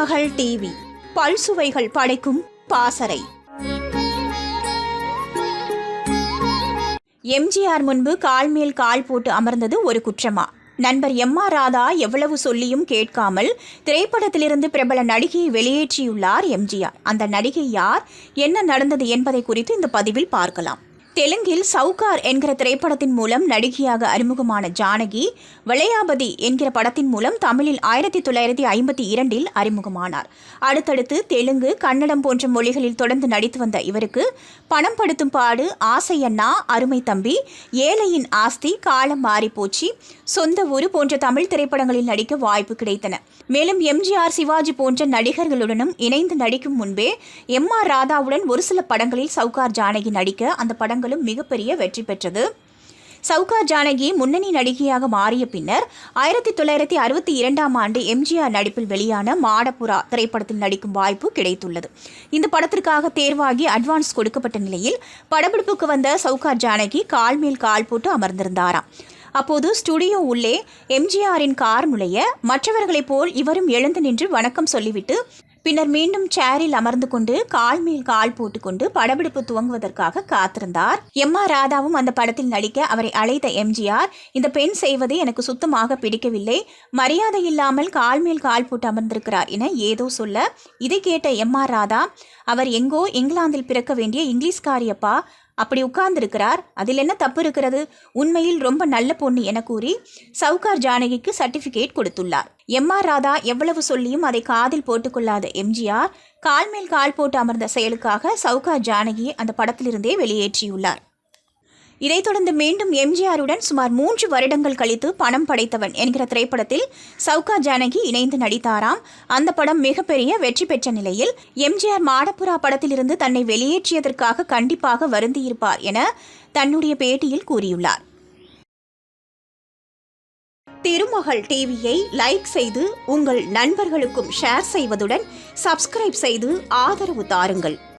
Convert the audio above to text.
திருமகள் TV பல்சுவைகள் படைக்கும் பாசறை. எம்ஜிஆர் முன்பு கால் மேல் கால் போட்டு அமர்ந்தது ஒரு குற்றமா? நண்பர் எம்.ஆர். ராதா எவ்வளவு சொல்லியும் கேட்காமல் திரைப்படத்திலிருந்து பிரபல நடிகையை வெளியேற்றியுள்ளார் எம்ஜிஆர். அந்த நடிகை யார், என்ன நடந்தது என்பதை குறித்து இந்த பதிவில் பார்க்கலாம். தெலுங்கில் சவுகார் என்கிற திரைப்படத்தின் மூலம் நடிகையாக அறிமுகமான ஜானகி வளையாபதி என்கிற படத்தின் மூலம் தமிழில் 1952 அறிமுகமானார். அடுத்தடுத்து தெலுங்கு, கன்னடம் போன்ற மொழிகளில் தொடர்ந்து நடித்து வந்த இவருக்கு பணம் படுத்தும் பாடு, ஆசையண்ணா, அருமை தம்பி, ஏழையின் ஆஸ்தி, காலம் மாறி போச்சு, சொந்த ஊரு போன்ற தமிழ் திரைப்படங்களில் நடிக்க வாய்ப்பு கிடைத்தன. மேலும் எம்ஜிஆர், சிவாஜி போன்ற நடிகர்களுடனும் இணைந்து நடிக்கும் முன்பே எம்.ஆர். ராதாவுடன் ஒரு சில படங்களில் சவுகார் ஜானகி நடிக்க அந்த படங்களும் மிகப்பெரிய வெற்றி பெற்றது. சவுகார் ஜானகி முன்னணி நடிகையாக மாறிய பின்னர் 1962 எம்ஜிஆர் நடிப்பில் வெளியான மாடப்புறா திரைப்படத்தில் நடிக்கும் வாய்ப்பு கிடைத்துள்ளது. இந்த படத்திற்காக தேர்வாகி அட்வான்ஸ் கொடுக்கப்பட்ட நிலையில் படப்பிடிப்புக்கு வந்த சவுகார் ஜானகி கால் மேல் கால் போட்டு அமர்ந்திருந்தாராம். அப்போது ஸ்டுடியோ உள்ளே எம்ஜிஆரின் கார் நுழைய மற்றவர்களைப் போல் இவரும் எழுந்து நின்று வணக்கம் சொல்லிவிட்டு பின்னர் மீண்டும் சேரில் அமர்ந்து கொண்டு கால் மேல் கால் போட்டுக்கொண்டு படப்பிடிப்பு துவங்குவதற்காக காத்திருந்தார். எம்.ஆர். ராதாவும் அந்த படத்தில் நடிக்க அவரை அழைத்த எம்ஜிஆர், இந்த பெண் செய்வது எனக்கு சுத்தமாக பிடிக்கவில்லை, மரியாதை இல்லாமல் கால் மேல் கால் போட்டு அமர்ந்திருக்கிறார் என ஏதோ சொல்ல, இதை கேட்ட எம்.ஆர். ராதா, அவர் எங்கோ இங்கிலாந்தில் பிறக்க வேண்டிய இங்கிலீஷ்காரியப்பா, அப்படி உட்கார்ந்திருக்கிறார், அதில் என்ன தப்பு இருக்கிறது, உண்மையில் ரொம்ப நல்ல பொண்ணு என கூறி சவுகார் ஜானகிக்கு சர்டிபிகேட் கொடுத்துள்ளார். எம்.ஆர். ராதா எவ்வளவு சொல்லியும் அதை காதில் போட்டுக்கொள்ளாத எம்ஜிஆர் கால் மேல் கால் போட்டு அமர்ந்த செயலுக்காக சவுகார் ஜானகியை அந்த படத்திலிருந்தே வெளியேற்றியுள்ளார். இதைத் தொடர்ந்து மீண்டும் எம்ஜிஆருடன் சுமார் 3 வருடங்கள் கழித்து பணம் படைத்தவன் என்கிற திரைப்படத்தில் சவுகார் ஜானகி இணைந்து நடித்தாராம். அந்த படம் மிகப்பெரிய வெற்றி பெற்ற நிலையில் எம்ஜிஆர் மாடப்புறா படத்திலிருந்து தன்னை வெளியேற்றியதற்காக கண்டிப்பாக வருந்தியிருப்பார் என தன்னுடைய பேட்டியில் கூறியுள்ளார். திருமகள் டிவியை லைக் செய்து உங்கள் நண்பர்களுக்கும் ஷேர் செய்வதுடன் சப்ஸ்கிரைப் செய்து ஆதரவு தாருங்கள்.